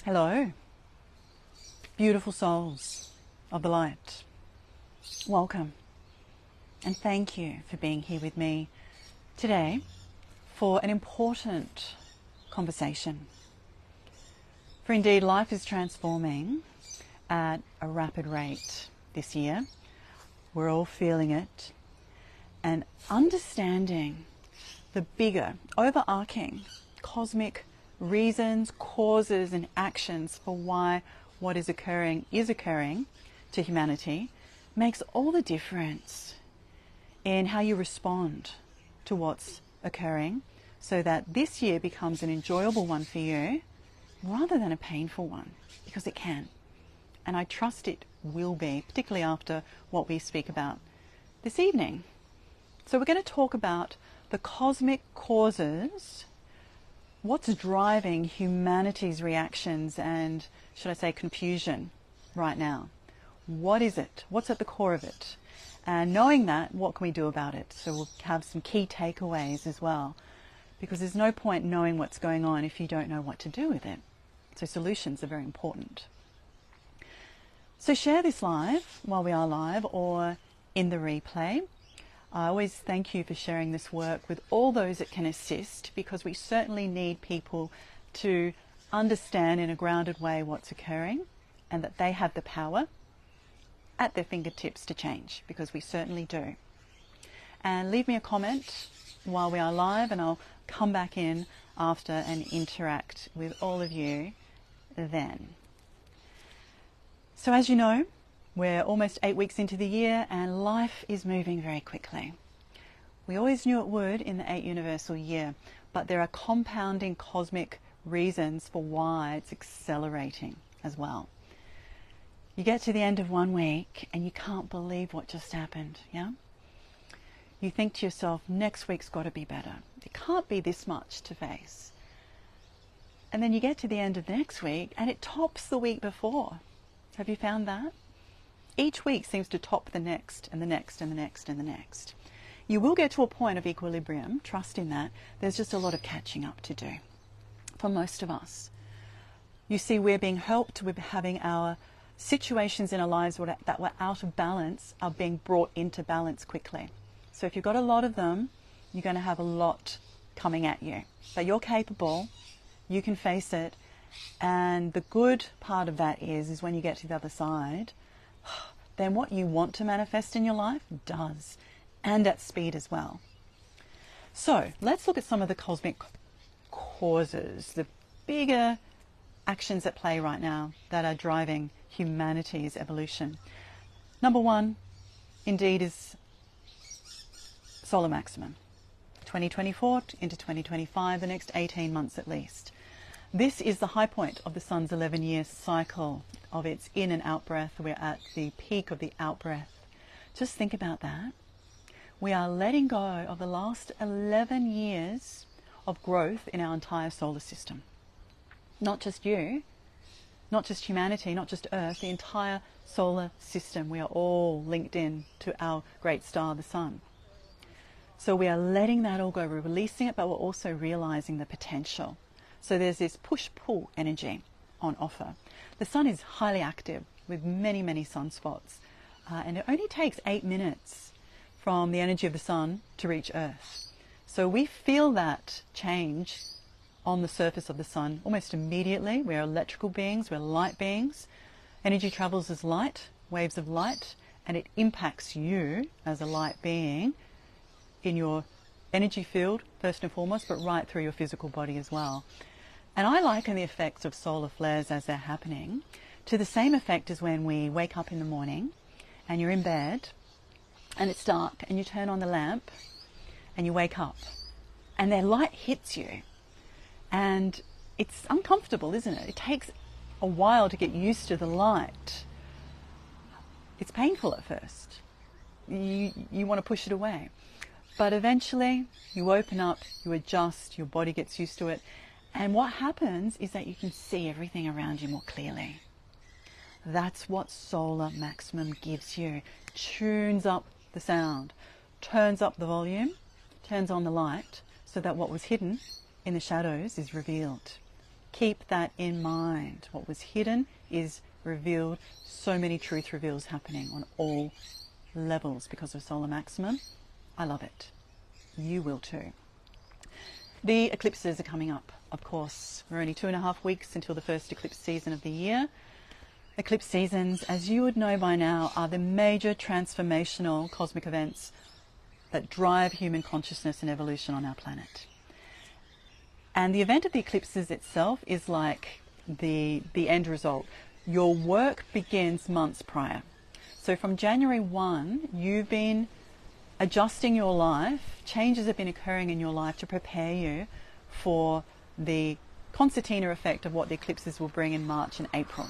Hello, beautiful souls of the light. Welcome and thank you for being here with me today for an important conversation. For indeed, life is transforming at a rapid rate this year. We're all feeling it, and understanding the bigger, overarching, cosmic reasons, causes and actions for why what is occurring to humanity makes all the difference in how you respond to what's occurring, so that this year becomes an enjoyable one for you rather than a painful one, because it can. And I trust it will be, particularly after what we speak about this evening. So we're going to talk about the cosmic causes, what's driving humanity's reactions and, should I say, confusion right now. What is it? What's at the core of it? And knowing that, what can we do about it? So we'll have some key takeaways as well, because there's no point knowing what's going on if you don't know what to do with it. So solutions are very important. So share this live while we are live or in the replay. I always thank you for sharing this work with all those that can assist, because we certainly need people to understand in a grounded way what's occurring, and that they have the power at their fingertips to change, because we certainly do. And leave me a comment while we are live, and I'll come back in after and interact with all of you then. So as you know, we're almost 8 weeks into the year, and life is moving very quickly. We always knew it would in the 8 universal year, but there are compounding cosmic reasons for why it's accelerating as well. You get to the end of 1 week and you can't believe what just happened, yeah? You think to yourself, next week's got to be better. It can't be this much to face. And then you get to the end of next week and it tops the week before. Have you found that? Each week seems to top the next and the next and the next and the next. You will get to a point of equilibrium, trust in that. There's just a lot of catching up to do for most of us. You see, we're being helped with having our situations in our lives that were out of balance are being brought into balance quickly. So if you've got a lot of them, you're going to have a lot coming at you. But you're capable, you can face it, and the good part of that is when you get to the other side, then what you want to manifest in your life does, and at speed as well. So let's look at some of the cosmic causes, the bigger actions at play right now that are driving humanity's evolution. Number one, indeed, is solar maximum. 2024 into 2025, the next 18 months at least. This is the high point of the sun's 11-year cycle of its in and out breath. We're at the peak of the out breath. Just think about that. We are letting go of the last 11 years of growth in our entire solar system. Not just you, not just humanity, not just Earth, the entire solar system. We are all linked in to our great star, the sun. So we are letting that all go. We're releasing it, but we're also realizing the potential. So there's this push-pull energy on offer. The sun is highly active with many, many sunspots. And it only takes 8 minutes from the energy of the sun to reach Earth. So we feel that change on the surface of the sun almost immediately. We're electrical beings, we're light beings. Energy travels as light, waves of light, and it impacts you as a light being in your energy field, first and foremost, but right through your physical body as well. And I liken the effects of solar flares as they're happening to the same effect as when we wake up in the morning and you're in bed and it's dark and you turn on the lamp and you wake up and their light hits you. And it's uncomfortable, isn't it? It takes a while to get used to the light. It's painful at first. You want to push it away. But eventually you open up, you adjust, your body gets used to it. And what happens is that you can see everything around you more clearly. That's what solar maximum gives you. Tunes up the sound, turns up the volume, turns on the light, so that what was hidden in the shadows is revealed. Keep that in mind. What was hidden is revealed. So many truth reveals happening on all levels because of solar maximum. I love it. You will too. The eclipses are coming up, of course. We're only 2.5 weeks until the first eclipse season of the year. Eclipse seasons, as you would know by now, are the major transformational cosmic events that drive human consciousness and evolution on our planet. And the event of the eclipses itself is like the end result. Your work begins months prior. So from January 1, you've been adjusting your life, changes have been occurring in your life to prepare you for the concertina effect of what the eclipses will bring in March and April.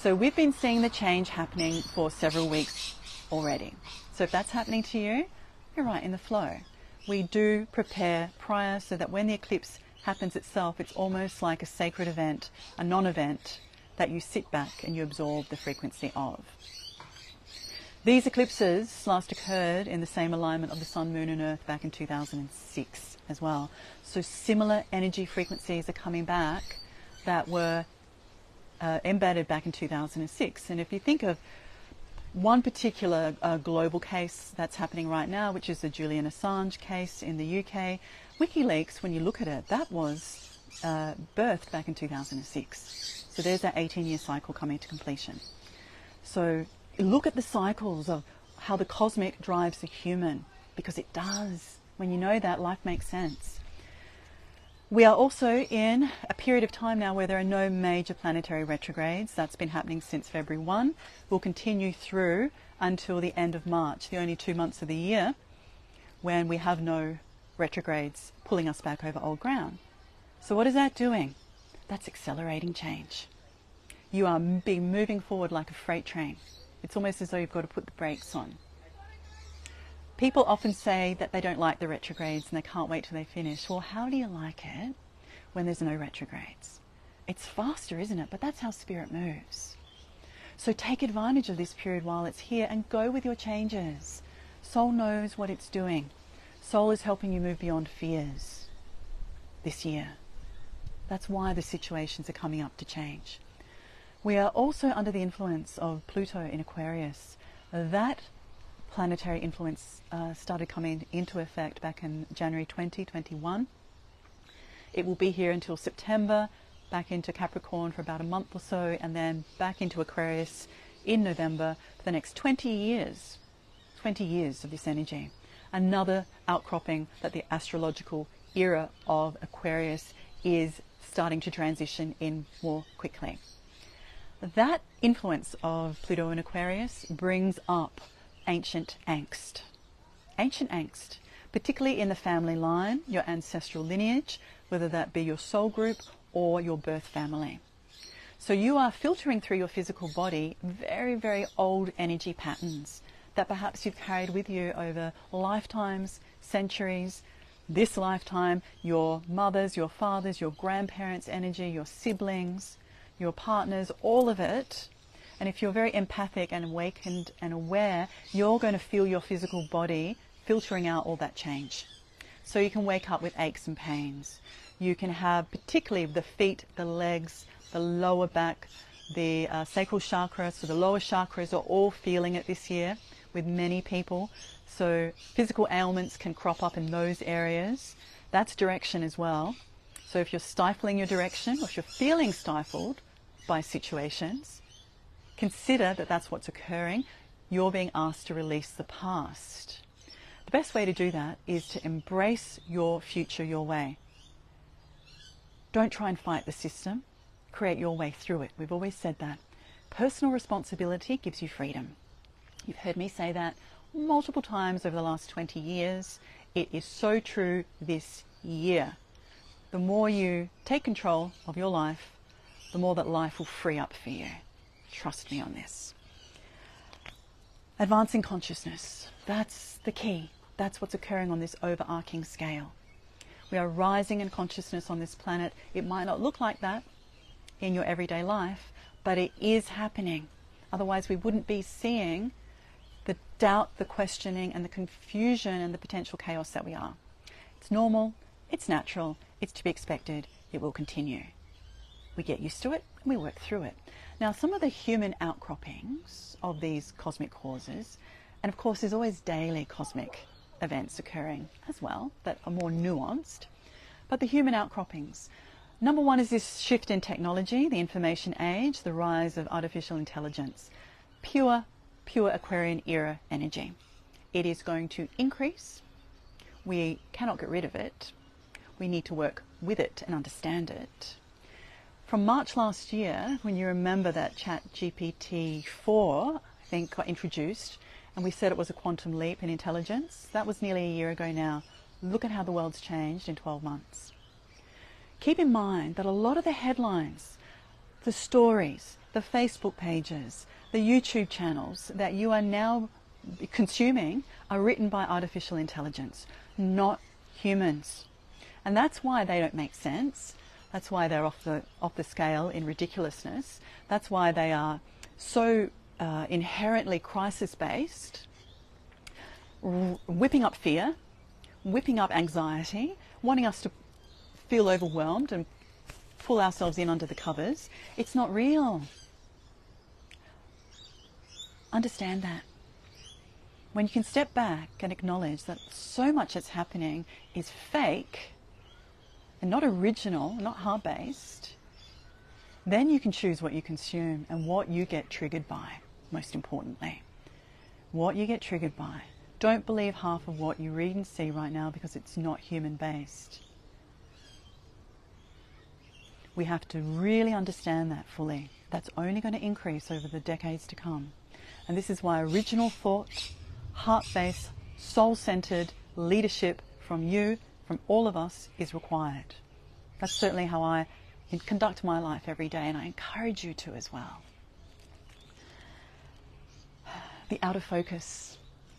So we've been seeing the change happening for several weeks already. So if that's happening to you, you're right in the flow. We do prepare prior so that when the eclipse happens itself, it's almost like a sacred event, a non-event that you sit back and you absorb the frequency of. These eclipses last occurred in the same alignment of the Sun, Moon and Earth back in 2006 as well. So similar energy frequencies are coming back that were embedded back in 2006. And if you think of one particular global case that's happening right now, which is the Julian Assange case in the UK, WikiLeaks, when you look at it, that was birthed back in 2006. So there's that 18-year cycle coming to completion. So look at the cycles of how the cosmic drives the human, because it does. When you know that, life makes sense. We are also in a period of time now where there are no major planetary retrogrades. That's been happening since February 1. Will continue through until the end of March, the only 2 months of the year when we have no retrogrades pulling us back over old ground. So what is that doing? That's accelerating change. You are moving forward like a freight train. It's almost as though you've got to put the brakes on. People often say that they don't like the retrogrades and they can't wait till they finish. Well, how do you like it when there's no retrogrades? It's faster, isn't it? But that's how spirit moves. So take advantage of this period while it's here and go with your changes. Soul knows what it's doing. Soul is helping you move beyond fears this year. That's why the situations are coming up to change. We are also under the influence of Pluto in Aquarius. That planetary influence started coming into effect back in January 2021. It will be here until September, back into Capricorn for about a month or so, and then back into Aquarius in November for the next 20 years. 20 years of this energy. Another outcropping that the astrological era of Aquarius is starting to transition in more quickly. That influence of Pluto in Aquarius brings up ancient angst. Ancient angst, particularly in the family line, your ancestral lineage, whether that be your soul group or your birth family. So you are filtering through your physical body very, very old energy patterns that perhaps you've carried with you over lifetimes, centuries, this lifetime, your mothers, your fathers, your grandparents' energy, your siblings, your partners, all of it. And if you're very empathic and awakened and aware, you're going to feel your physical body filtering out all that change. So you can wake up with aches and pains. You can have particularly the feet, the legs, the lower back, the sacral chakra, so the lower chakras are all feeling it this year with many people. So physical ailments can crop up in those areas. That's direction as well. So if you're stifling your direction, or if you're feeling stifled by situations, consider that that's what's occurring. You're being asked to release the past. The best way to do that is to embrace your future your way. Don't try and fight the system. Create your way through it. We've always said that. Personal responsibility gives you freedom. You've heard me say that multiple times over the last 20 years. It is so true this year. The more you take control of your life, the more that life will free up for you. Trust me on this. Advancing consciousness. That's the key. That's what's occurring on this overarching scale. We are rising in consciousness on this planet. It might not look like that in your everyday life, but it is happening. Otherwise, we wouldn't be seeing the doubt, the questioning, and the confusion and the potential chaos that we are. It's normal. It's natural. It's to be expected. It will continue. We get used to it and we work through it. Now, some of the human outcroppings of these cosmic causes, and of course there's always daily cosmic events occurring as well that are more nuanced, but the human outcroppings. Number one is this shift in technology, the information age, the rise of artificial intelligence. Pure Aquarian era energy. It is going to increase. We cannot get rid of it. We need to work with it and understand it. From March last year, when you remember that ChatGPT-4, I think, got introduced, and we said it was a quantum leap in intelligence, that was nearly a year ago now. Look at how the world's changed in 12 months. Keep in mind that a lot of the headlines, the stories, the Facebook pages, the YouTube channels that you are now consuming are written by artificial intelligence, not humans. And that's why they don't make sense. That's why they're off the scale in ridiculousness. That's why they are so inherently crisis-based, whipping up fear, whipping up anxiety, wanting us to feel overwhelmed and pull ourselves in under the covers. It's not real. Understand that. When you can step back and acknowledge that so much that's happening is fake and not original, not heart-based, then you can choose what you consume and what you get triggered by, most importantly. What you get triggered by. Don't believe half of what you read and see right now because it's not human-based. We have to really understand that fully. That's only going to increase over the decades to come. And this is why original thought, heart-based, soul-centered leadership from you, from all of us, is required. That's certainly how I conduct my life every day, and I encourage you to as well. The out of focus.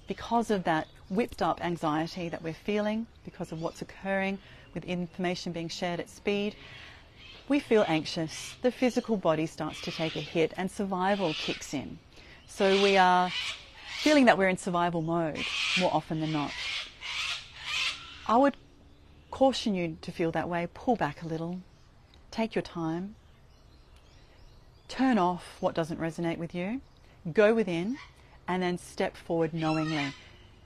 Because of that whipped up anxiety that we're feeling, because of what's occurring with information being shared at speed, we feel anxious. The physical body starts to take a hit and survival kicks in. So we are feeling that we're in survival mode more often than not. I would caution you to feel that way. Pull back a little. Take your time. Turn off what doesn't resonate with you. Go within and then step forward knowingly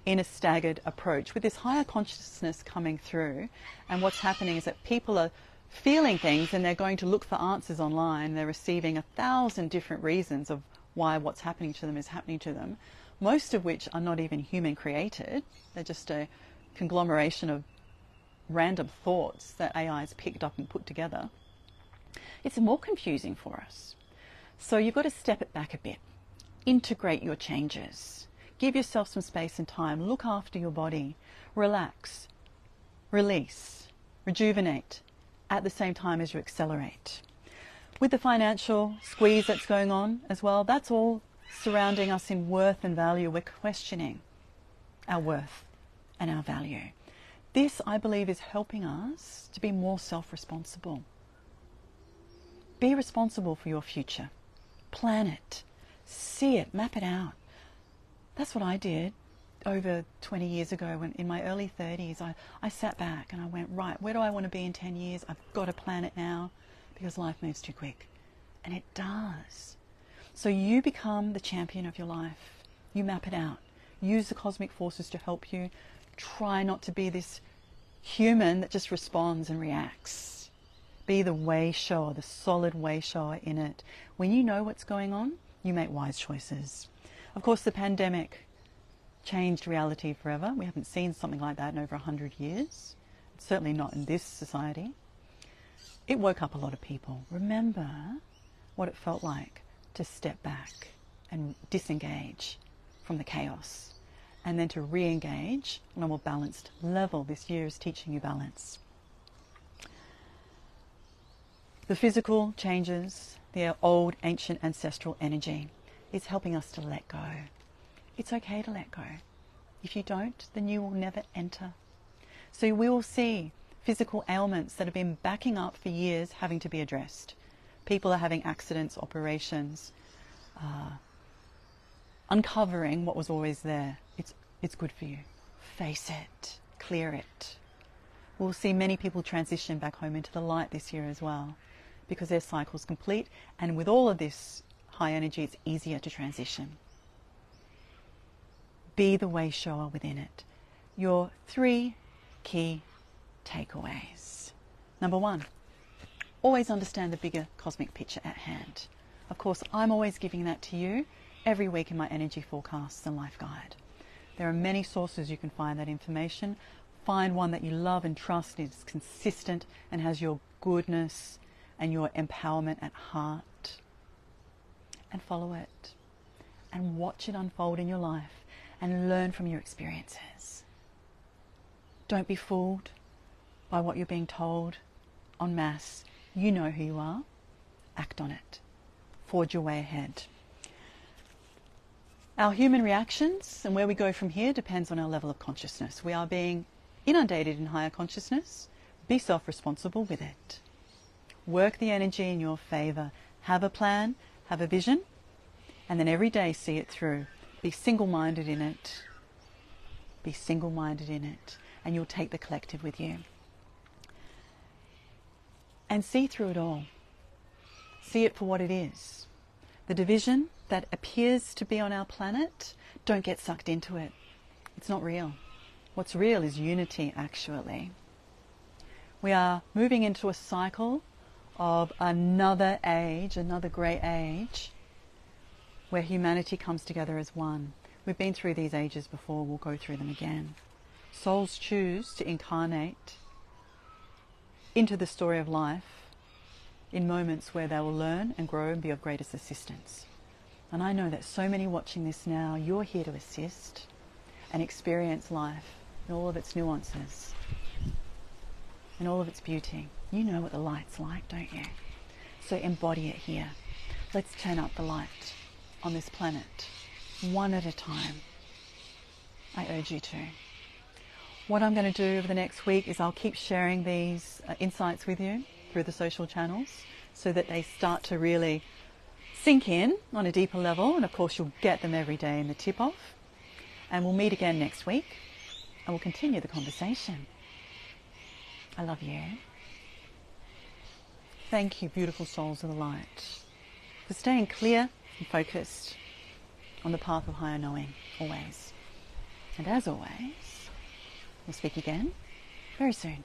in a staggered approach with this higher consciousness coming through. And what's happening is that people are feeling things and they're going to look for answers online. They're receiving 1,000 different reasons of why what's happening to them is happening to them, most of which are not even human created. They're just a conglomeration of random thoughts that AI has picked up and put together. It's more confusing for us. So you've got to step it back a bit. Integrate your changes. Give yourself some space and time. Look after your body. Relax. Release. Rejuvenate at the same time as you accelerate. With the financial squeeze that's going on as well, that's all surrounding us in worth and value. We're questioning our worth and our value. This, I believe, is helping us to be more self-responsible. Be responsible for your future. Plan it. See it. Map it out. That's what I did over 20 years ago when in my early 30s. I sat back and I went, right, where do I want to be in 10 years? I've got to plan it now because life moves too quick. And it does. So you become the champion of your life. You map it out. Use the cosmic forces to help you. Try not to be this human that just responds and reacts. Be the wayshower, the solid wayshower in it. When you know what's going on, you make wise choices. Of course, the pandemic changed reality forever. We haven't seen something like that in over 100 years. Certainly not in this society. It woke up a lot of people. Remember what it felt like to step back and disengage from the chaos, and then to re-engage on a more balanced level. This year is teaching you balance. The physical changes, the old, ancient, ancestral energy is helping us to let go. It's okay to let go. If you don't, the new will never enter. So we will see physical ailments that have been backing up for years having to be addressed. People are having accidents, operations, uncovering what was always there. It's good for you. Face it. Clear it. We'll see many people transition back home into the light this year as well, because their cycle's complete, and with all of this high energy, it's easier to transition. Be the way shower within it. Your 3 key takeaways. Number 1, always understand the bigger cosmic picture at hand. Of course, I'm always giving that to you every week in my energy forecasts and life guide. There are many sources you can find that information. Find one that you love and trust, is consistent and has your goodness and your empowerment at heart. And follow it. And watch it unfold in your life and learn from your experiences. Don't be fooled by what you're being told en masse. You know who you are. Act on it. Forge your way ahead. Our human reactions and where we go from here depends on our level of consciousness. We are being inundated in higher consciousness. Be self-responsible with it. Work the energy in your favour. Have a plan, have a vision, and then every day see it through. Be single-minded in it. Be single-minded in it, and you'll take the collective with you. And see through it all. See it for what it is. The division that appears to be on our planet, don't get sucked into it. It's not real. What's real is unity, actually. We are moving into a cycle of another age, another great age, where humanity comes together as one. We've been through these ages before, we'll go through them again. Souls choose to incarnate into the story of life in moments where they will learn and grow and be of greatest assistance. And I know that so many watching this now, you're here to assist and experience life in all of its nuances, in all of its beauty. You know what the light's like, don't you? So embody it here. Let's turn up the light on this planet, one at a time. I urge you to. What I'm going to do over the next week is I'll keep sharing these insights with you through the social channels so that they start to really sink in on a deeper level, and of course you'll get them every day in the tip-off. And we'll meet again next week and we'll continue the conversation. I love you. Thank you, beautiful souls of the light, for staying clear and focused on the path of higher knowing, always. And as always, we'll speak again very soon.